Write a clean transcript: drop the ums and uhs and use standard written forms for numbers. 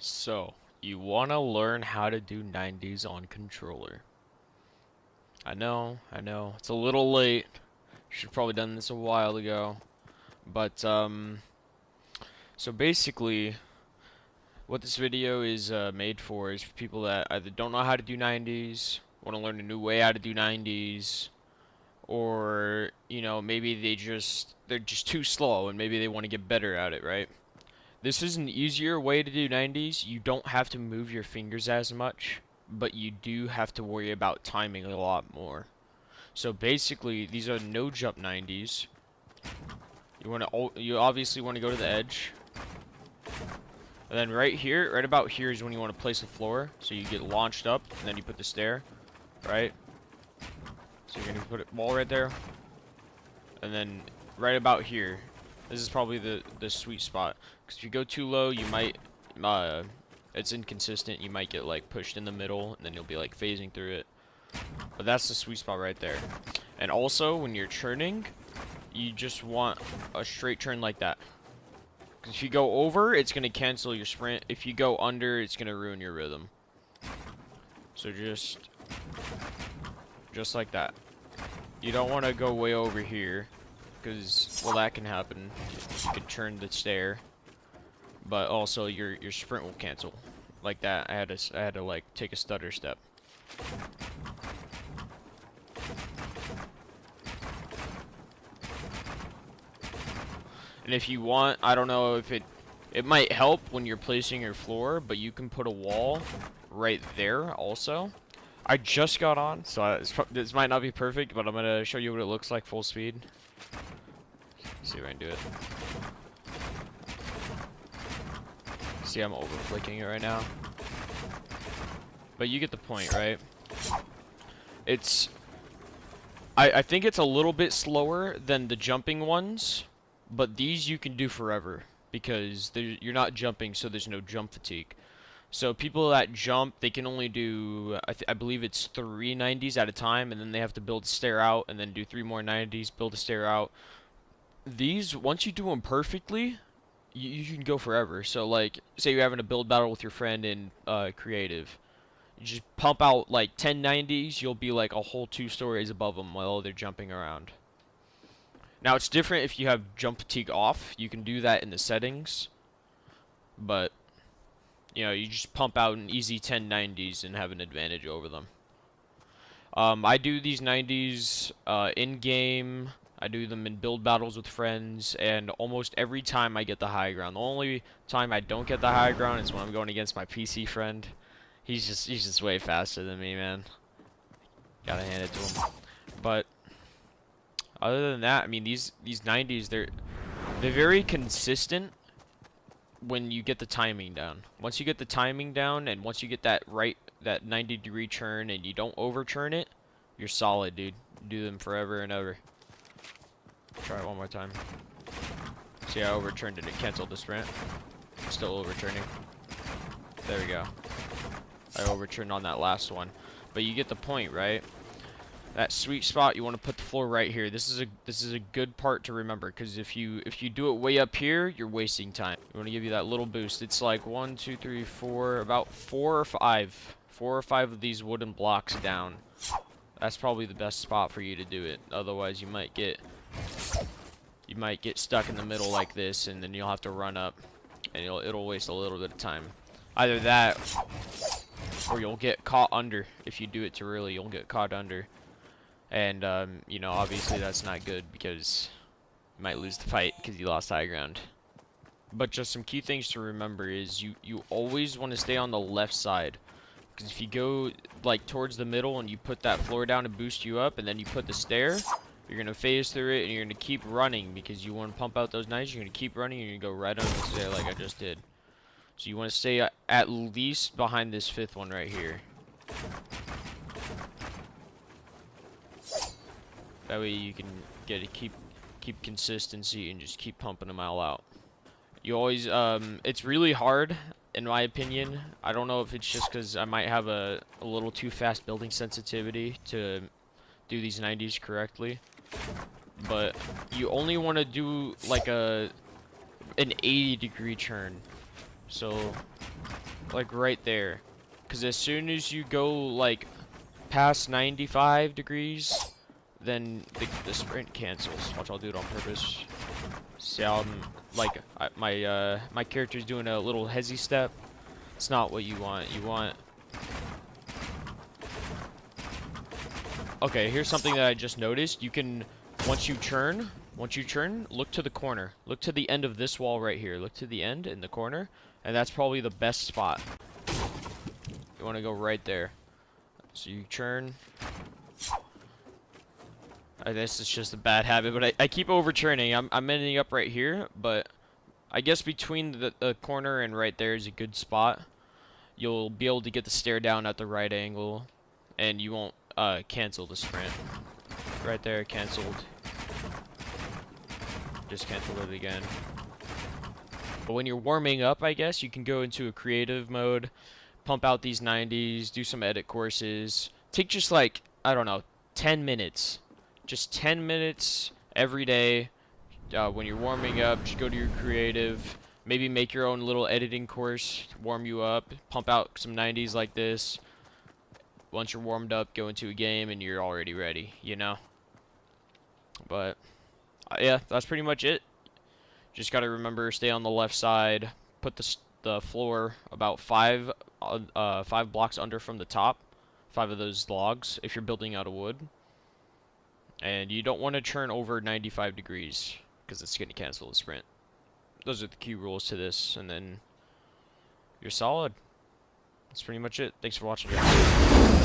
So, you want to learn how to do 90s on controller. I know, it's a little late. Should probably done this a while ago. But, so basically, what this video is made for is for people that either don't know how to do 90s, want to learn a new way how to do 90s, or, maybe they're just too slow and maybe they want to get better at it, right? This is an easier way to do 90s. You don't have to move your fingers as much, but you do have to worry about timing a lot more. So basically, these are no jump 90s. You obviously want to go to the edge. And then right about here is when you want to place the floor. So you get launched up, and then you put the stair, right? So you're going to put a wall right there. And then right about here, this is probably the sweet spot. Because if you go too low, you might, it's inconsistent. You might get like pushed in the middle, and then you'll be like phasing through it. But that's the sweet spot right there. And also, when you're churning, you just want a straight turn like that. Because if you go over, it's going to cancel your sprint. If you go under, it's going to ruin your rhythm. So just like that. You don't want to go way over here. Because, well, that can happen. You can turn the stair. But also, your sprint will cancel. Like that. I had to like, take a stutter step. And if you want, I don't know if it might help when you're placing your floor, but you can put a wall right there also. I just got on, so this might not be perfect, but I'm going to show you what it looks like full speed. See if I can do it. See, I'm over flicking it right now. But you get the point, right? I think it's a little bit slower than the jumping ones. But these you can do forever because you're not jumping, so there's no jump fatigue. So people that jump, they can only do, I believe it's 3 90s at a time, and then they have to build a stair out, and then do 3 more 90s, build a stair out. These, once you do them perfectly, you can go forever. So like, say you're having a build battle with your friend in creative. You just pump out like 10 90s, you'll be like a whole 2 stories above them while they're jumping around. Now, it's different if you have jump fatigue off. You can do that in the settings. But, you just pump out an easy 10 90s and have an advantage over them. I do these 90s in-game. I do them in build battles with friends. And almost every time I get the high ground. The only time I don't get the high ground is when I'm going against my PC friend. He's just way faster than me, man. Gotta hand it to him. But other than that, I mean, these 90s, they're very consistent when you get the timing down. Once you get the timing down, and once you get that 90-degree turn, and you don't overturn it, you're solid, dude. Do them forever and ever. Try it one more time. See, I overturned it. It canceled the sprint. Still overturning. There we go. I overturned on that last one. But you get the point, right? That sweet spot, you want to put the floor right here. This is a good part to remember, because if you do it way up here, you're wasting time. You want to give you that little boost. It's like 1, 2, 3, 4, about 4 or 5 of these wooden blocks down. That's probably the best spot for you to do it. Otherwise, you might get stuck in the middle like this, and then you'll have to run up, and it'll waste a little bit of time. Either that, or you'll get caught under. If you do it too early, you'll get caught under. And, obviously that's not good because you might lose the fight because you lost high ground. But just some key things to remember is you always want to stay on the left side. Because if you go, like, towards the middle and you put that floor down to boost you up, and then you put the stair, you're going to phase through it, and you're going to keep running because you want to pump out those knives. You're going to keep running, and you're going to go right under the stair like I just did. So you want to stay at least behind this 5th one right here. That way you can keep consistency and just keep pumping them all out. You always, it's really hard, in my opinion. I don't know if it's just because I might have a little too fast building sensitivity to do these 90s correctly. But you only want to do like an 80-degree turn. So like right there. Because as soon as you go like past 95 degrees, then the sprint cancels. Watch, I'll do it on purpose. See how I'm, like, my character's doing a little hezzy step. It's not what you want. You want... Okay, here's something that I just noticed. You can, once you turn, look to the corner. Look to the end of this wall right here. Look to the end in the corner, and that's probably the best spot. You want to go right there. So you turn. I guess it's just a bad habit, but I keep overturning. I'm ending up right here, but I guess between the corner and right there is a good spot. You'll be able to get the stare down at the right angle, and you won't cancel the sprint. Right there, canceled. Just canceled it again. But when you're warming up, I guess, you can go into a creative mode, pump out these 90s, do some edit courses. Take just like, I don't know, 10 minutes. Just 10 minutes every day. When you're warming up, just go to your creative. Maybe make your own little editing course, warm you up, pump out some 90s like this. Once you're warmed up, go into a game and you're already ready, you know? But, yeah, that's pretty much it. Just gotta remember, stay on the left side, put the floor about 5 blocks under from the top. 5 of those logs, if you're building out of wood. And you don't want to turn over 95 degrees, because it's going to cancel the sprint. Those are the key rules to this, and then you're solid. That's pretty much it. Thanks for watching, guys.